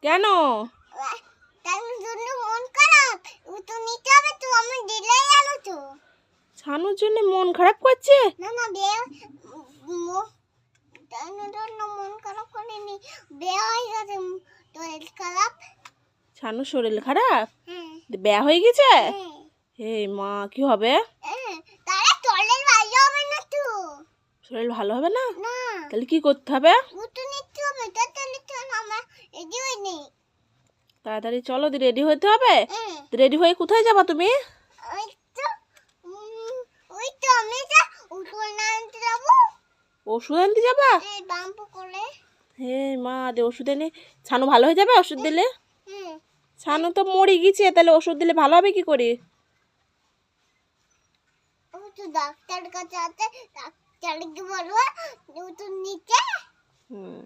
কেন? তার জন্য মন খারাপ। ও তো নিতে হবে তো, আমি দিলেই আলো তো। ছানুর জন্য মন খারাপ করছে? না না তার জন্য মন খারাপ করেনি, বিয়ে হয়ে গেছে তো খারাপ। ছানুর শরীর খারাপ? হ্যাঁ বেয়া হয়ে গেছে? হ্যাঁ হে মা, কি হবে? তারা চলের ভালো হবে না তো। শরীর ভালো হবে না? না তাহলে কি করতে হবে? ও তো নিতে হবে, তাহলে তো আমার রেডি হয়নি। তাড়াতাড়ি চলো, রেডি হতে হবে। হ্যাঁ রেডি হয়ে কোথায় যাবা তুমি? ওই তো ওই তো আমি যা উঠোন আনতে যাবো। ওষুধ আনতে যাবা? এই বাম্পু করে। হে মা, দে ওষুধ এনে। ছানু ভালো হয়ে যাবে ওষুধ দিলে? হ্যাঁ ছানু তো মরে গেছে, তাহলে ওষুধ দিলে ভালো হবে কি করে? ও তো ডাক্তার কাছে আছে, ডাক্তারকে বলবো ও তো নিচে। হুম।